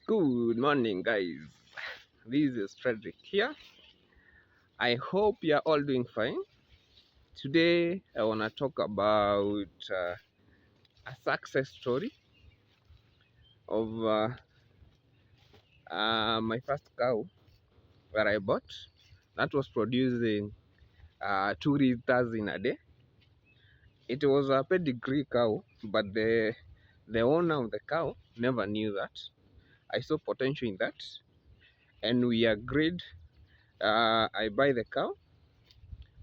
Good morning, guys. This is Frederick here. I hope you're all doing fine. Today, I want to talk about a success story of my first cow that I bought that was producing 2 liters in a day. It was a pedigree cow, but the owner of the cow never knew that. I saw potential in that, and we agreed. I buy the cow,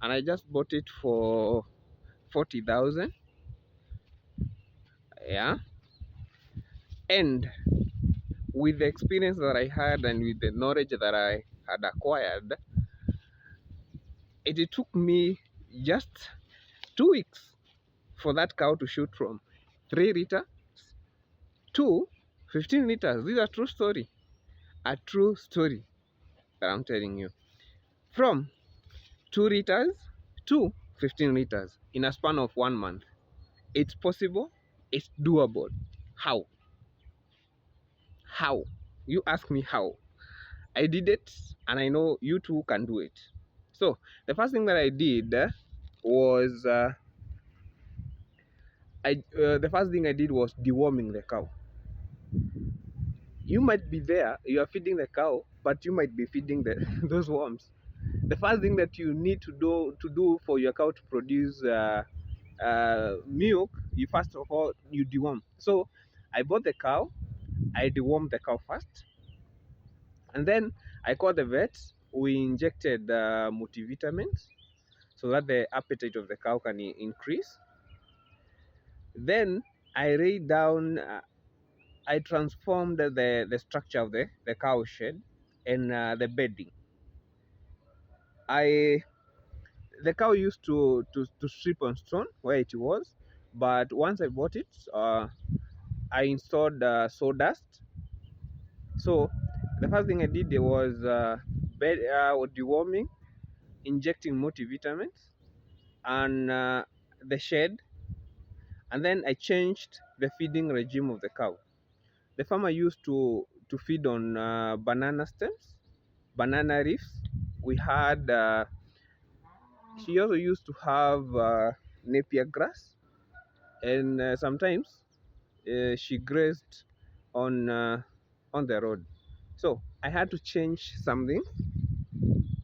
and I just bought it for 40,000. Yeah, and with the experience that I had and with the knowledge that I had acquired, it took me just 2 weeks for that cow to shoot from 3 liters to 15 liters. This is a true story, a true story that I'm telling you. From 2 liters to 15 liters in a span of 1 month. It's possible, it's doable. How? How? You ask me how. I did it, and I know you too can do it. So the first thing that I did was the first thing I did was deworming the cow. You might be there, you are feeding the cow, but you might be feeding those worms. The first thing that you need to do for your cow to produce milk, you first of all you deworm. So I bought the cow, I dewormed the cow first, and then I called the vet. We injected multivitamins so that the appetite of the cow can increase. Then I laid down, I transformed the structure of the cow shed and the bedding. The cow used to sleep on stone where it was, but once I bought it, I installed sawdust. So the first thing I did was deworming, injecting multivitamins, and the shed, and then I changed the feeding regime of the cow. The farmer used to feed on banana stems, banana leaves. We had she also used to have napier grass, and sometimes she grazed on the road. So I had to change something,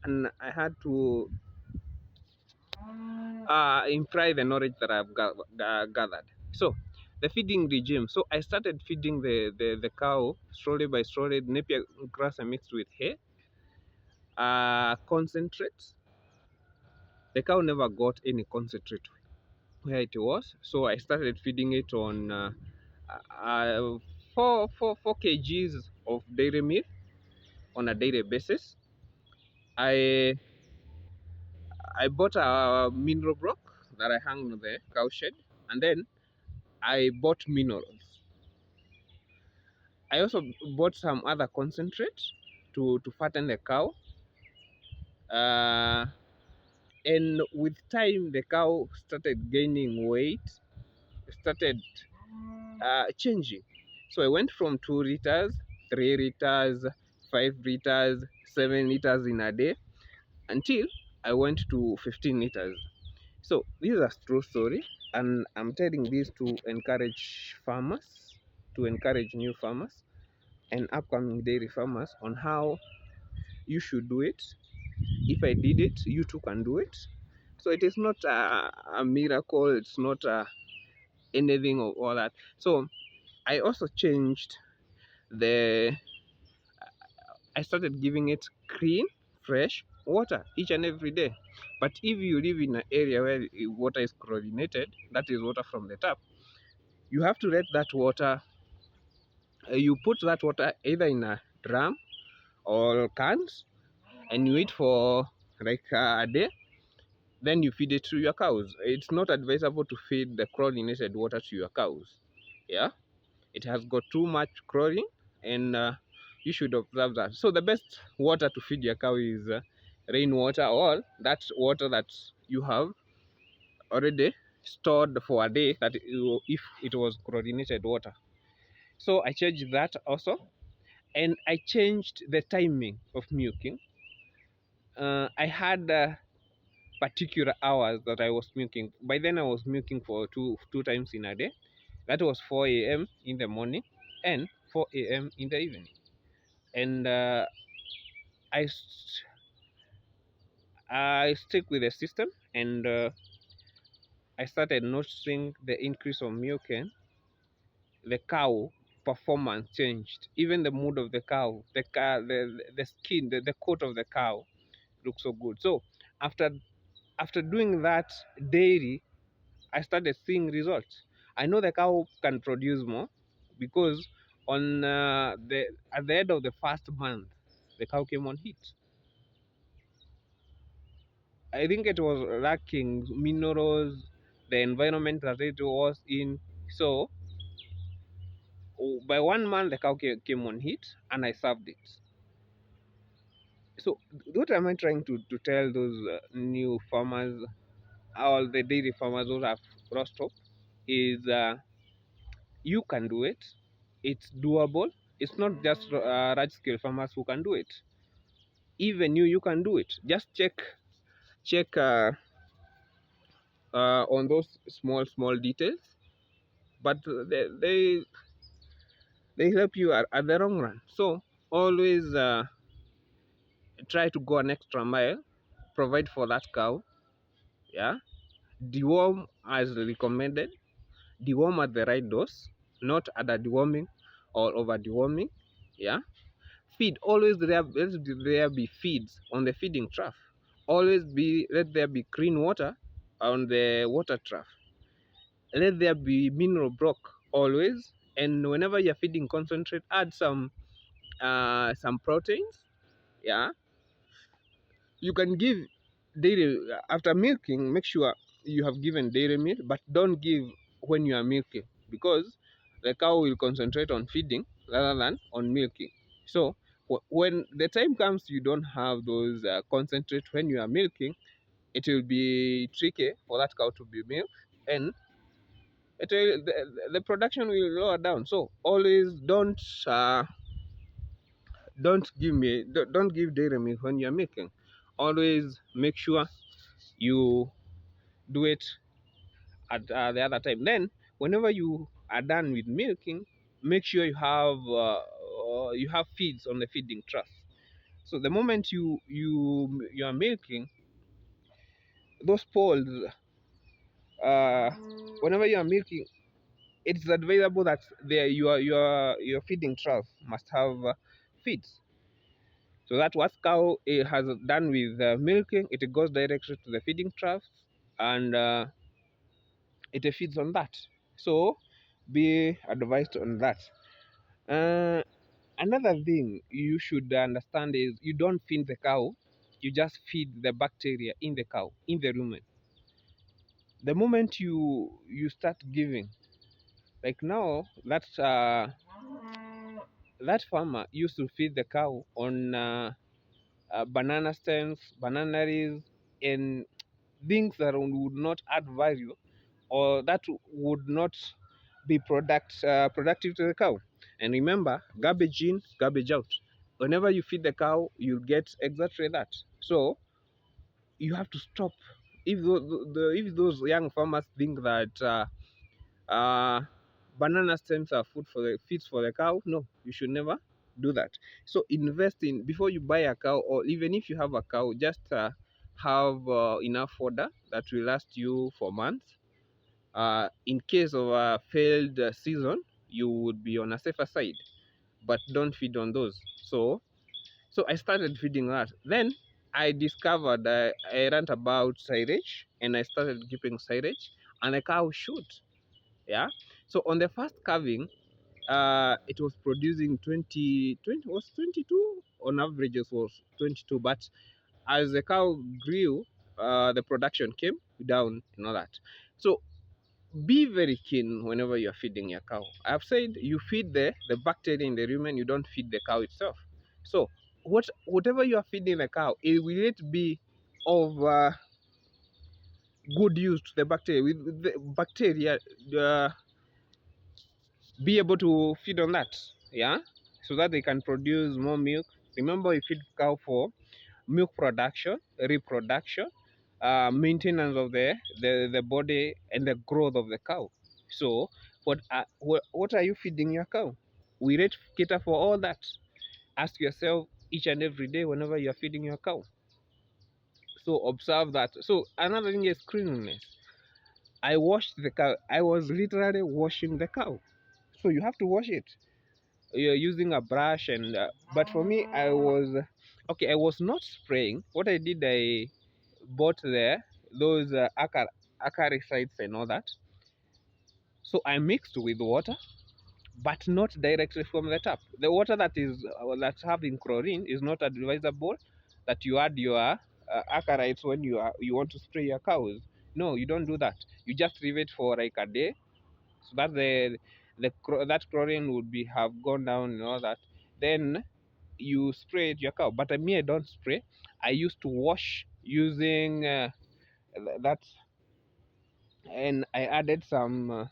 and I had to imply the knowledge that I've gathered. So the feeding regime. So I started feeding the cow slowly by slowly, napier grass I mixed with hay, concentrate. The cow never got any concentrate where it was, so I started feeding it on 4 kgs of dairy meal on a daily basis. I bought a mineral block that I hung on the cow shed, and then I bought minerals. I also bought some other concentrate to fatten the cow. And with time, the cow started gaining weight, started changing. So I went from 2 liters, 3 liters, 5 liters, 7 liters in a day until I went to 15 liters. So this is a true story, and I'm telling this to encourage farmers, to encourage new farmers and upcoming dairy farmers on how you should do it. If I did it, you too can do it. So it is not a miracle, it's not anything of all that. So I also changed I started giving it clean, fresh water each and every day. But if you live in an area where water is chlorinated, that is water from the tap, you have to let that water, you put that water either in a drum or cans, and you wait for like a day, then you feed it to your cows. It's not advisable to feed the chlorinated water to your cows. Yeah, it has got too much chlorine, and you should observe that. So the best water to feed your cow is rainwater, or that water that you have already stored for a day, that if it was chlorinated water. So I changed that also. and I changed the timing of milking. I had particular hours that I was milking. By then, I was milking for two times in a day. That was 4 a.m. in the morning and 4 a.m. in the evening. And I I stick with the system, and I started noticing the increase of milking. The cow performance changed. Even the mood of the cow, the skin, the coat of the cow looks so good. So after doing that daily, I started seeing results. I know the cow can produce more because on the at the end of the first month, the cow came on heat. I think it was lacking minerals, the environment that it was in. So by 1 month, the cow came on heat, and I served it. So what am I trying to tell those new farmers, all the dairy farmers who have crossed up, is you can do it. It's doable. It's not just large scale farmers who can do it. Even you can do it. Just check on those small details, but they help you at the long run. So always try to go an extra mile, provide for that cow. Yeah, deworm as recommended. Deworm at the right dose, not under deworming or over deworming. Yeah, feed always let there be feeds on the feeding trough. Always be let there be clean water on the water trough. Let there be mineral block always. And whenever you're feeding concentrate, add some proteins. Yeah, you can give dairy after milking. Make sure you have given dairy milk, but don't give when you are milking, because the cow will concentrate on feeding rather than on milking. So when the time comes you don't have those concentrate when you are milking, it will be tricky for that cow to be milked, and the production will lower down. So always don't give dairy milk when you are milking. Always make sure you do it at the other time. Then whenever you are done with milking, make sure you have feeds on the feeding trough. So the moment you are milking, those poles, uh, whenever you are milking, it's advisable that your feeding trough must have feeds. So that what cow has done with milking, it goes directly to the feeding trough, and it feeds on that. So be advised on that. Uh, Another thing you should understand is you don't feed the cow, you just feed the bacteria in the cow, in the rumen. The moment you start giving, like now, that farmer used to feed the cow on banana stems, banana leaves, and things that would not add value, or that would not be productive to the cow. And remember, garbage in, garbage out. Whenever you feed the cow, you get exactly that. So you have to stop. If those young farmers think that uh, banana stems are food for the feeds for the cow, no, you should never do that. So invest in, before you buy a cow, or even if you have a cow, just have enough fodder that will last you for months. In case of a failed season, you would be on a safer side, but don't feed on those. So I started feeding that. Then I discovered I learned about silage, and I started keeping silage, and the cow shoot. Yeah. So on the first calving, it was producing 20 was 22, on average it was 22, but as the cow grew, the production came down and all that. So be very keen whenever you're feeding your cow. I've said you feed the bacteria in the rumen, you don't feed the cow itself. So whatever you are feeding the cow, will it be of good use to the bacteria? With the bacteria be able to feed on that? Yeah. so that they can produce more milk. Remember, we feed cow for milk production, reproduction, maintenance of the body, and the growth of the cow. So what are you feeding your cow? We rate cater for all that. Ask yourself each and every day whenever you're feeding your cow. So observe that. So another thing is cleanliness. I washed the cow. I was literally washing the cow. So you have to wash it. You're using a brush, and but for me, I was okay. I was not spraying. What I did, I bought those acaricides and all that. So I mixed with water, but not directly from the tap. The water that's having chlorine is not advisable that you add your acarites when you want to spray your cows. No, you don't do that. You just leave it for like a day, so that that chlorine would be have gone down and all that. Then you spray it your cow. But me, I don't spray. I used to wash using that, and I added some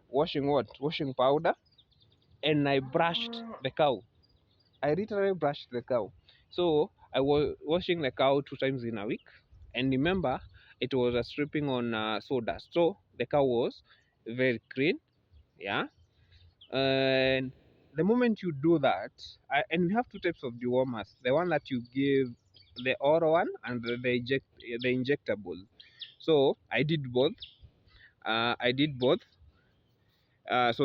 washing powder, and I brushed the cow. I literally brushed the cow. So I was washing the cow 2 times in a week. And remember, it was a stripping on sawdust. So the cow was very clean. Yeah. And the moment you do that, and we have two types of dewormers. The one that you give, the oral one, and the injectable. So I did both. So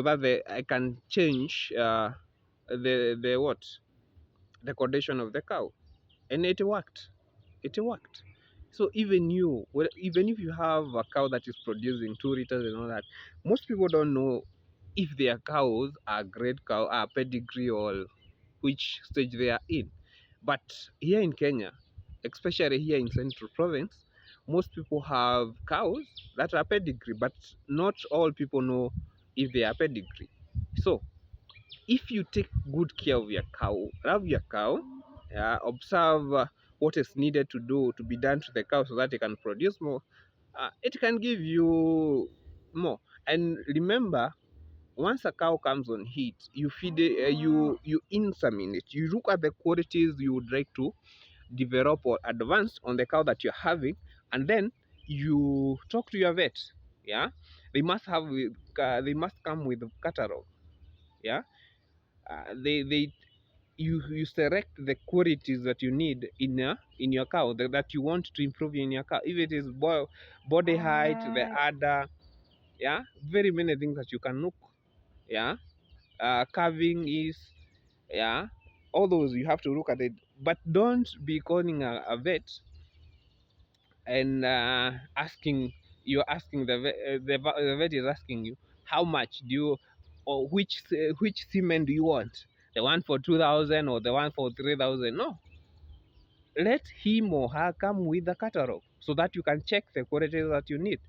that I can change the what the condition of the cow, and it worked. It worked. So even you, well, even if you have a cow that is producing 2 liters and all that, most people don't know if their cows are grade cow, are pedigree, or which stage they are in. But here in Kenya, especially here in Central Province, most people have cows that are pedigree, but not all people know if they are pedigree. So if you take good care of your cow, love your cow, observe what is needed to be done to the cow so that it can produce more, it can give you more. And remember, once a cow comes on heat, you feed it, you inseminate. You look at the qualities you would like to develop or advance on the cow that you're having, and then you talk to your vet. Yeah, they must come with catalog. Yeah, they you select the qualities that you need in your cow, that you want to improve in your cow. If it is body height, the udder, yeah, very many things that you can look. Yeah, carving is, yeah, all those you have to look at it. But don't be calling a vet and asking, you're asking the vet is asking you how much do you, or which semen do you want, the one for 2,000 or the one for 3,000. No, let him or her come with the catalog so that you can check the qualities that you need.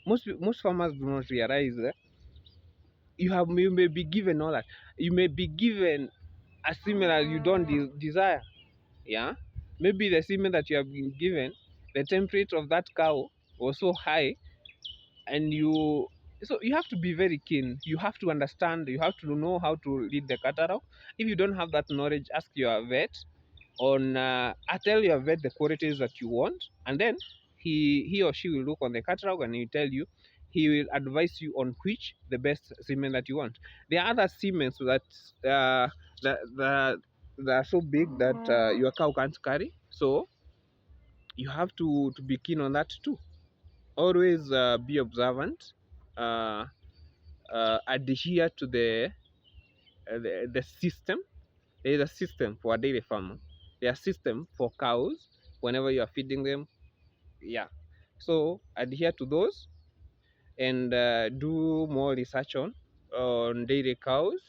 Most farmers do not realize that you may be given all that. You may be given a semen that you don't desire. Yeah, maybe the semen that you have been given, the temperature of that cow was so high, and so you have to be very keen. You have to understand. You have to know how to read the catalog. If you don't have that knowledge, ask your vet on. I tell your vet the qualities that you want, and then he or she will look on the catalog and he'll tell you. He will advise you on which the best semen that you want. There are other semen that are so big that your cow can't carry. So you have to be keen on that too. Always be observant. Uh, Adhere to the system. There is a system for a dairy farmer. There's a system for cows whenever you are feeding them. Yeah. So adhere to those, and do more research on dairy cows.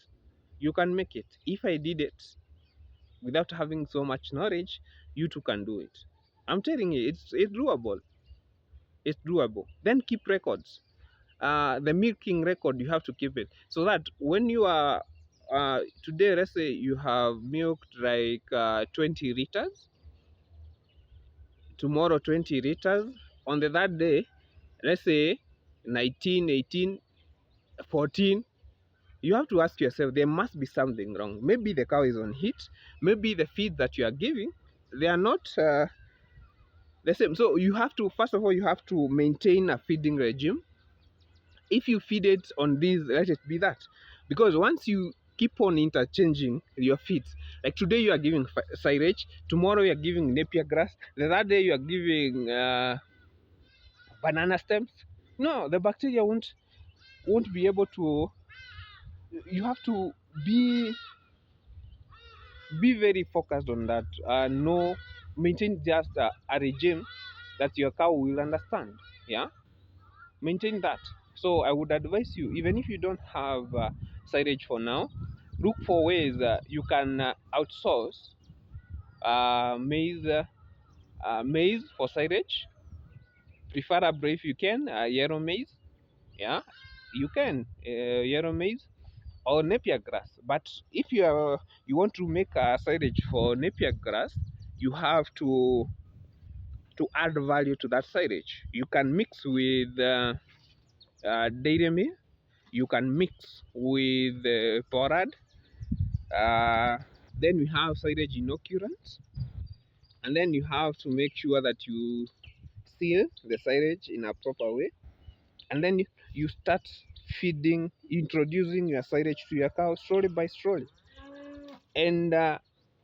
You can make it. If I did it without having so much knowledge, you too can do it. I'm telling you, it's doable. It's doable. Then keep records. The milking record, you have to keep it, so that when you are today, let's say you have milked like 20 liters, tomorrow 20 liters, on the third day, let's say 19, 18, 14. you have to ask yourself, there must be something wrong. Maybe the cow is on heat. Maybe the feed that you are giving, they are not the same. So you have to, first of all, you have to maintain a feeding regime. If you feed it on this, let it be that. Because once you keep on interchanging your feeds, like today you are giving silage, tomorrow you are giving napier grass, the other day you are giving banana stems, no, the bacteria won't be able to. You have to be very focused on that. No, maintain just a regime that your cow will understand. Yeah, maintain that. So I would advise you, even if you don't have silage for now, look for ways you can outsource maize for silage, preferably if you can yellow maize. Yeah, you can yellow maize or napier grass. But if you want to make a silage for napier grass, you have to add value to that silage. You can mix with dairy meal. You can mix with porad. Uh, then we have silage inoculants, and then you have to make sure that you seal the silage in a proper way, and then you start introducing your silage to your cow slowly by slowly. And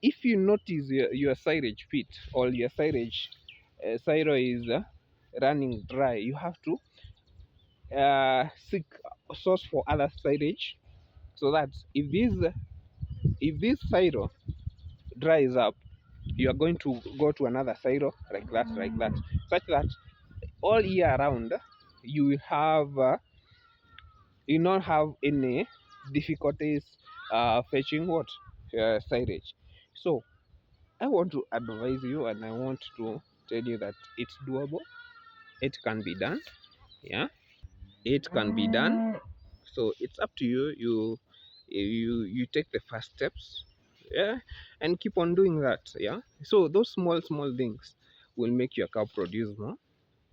if you notice your silage pit or your silage silo is running dry, you have to seek a source for other silage, so that if this silo dries up, you are going to go to another silo like that, such that all year round you will have you not have any difficulties fetching what silage. So I want to advise you, and I want to tell you that it's doable. It can be done. Yeah, it can be done. So it's up to you. You take the first steps. Yeah, and keep on doing that. Yeah. So those small things will make your cow produce more.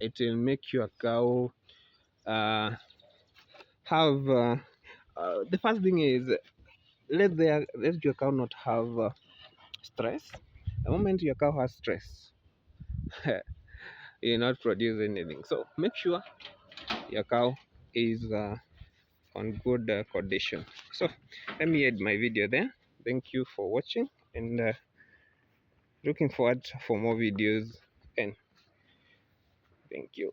It will make your cow have. The first thing is, let your cow not have stress. The moment your cow has stress, you're not producing anything. So make sure your cow is on good condition. So let me end my video there. Thank you for watching, and looking forward for more videos, and thank you.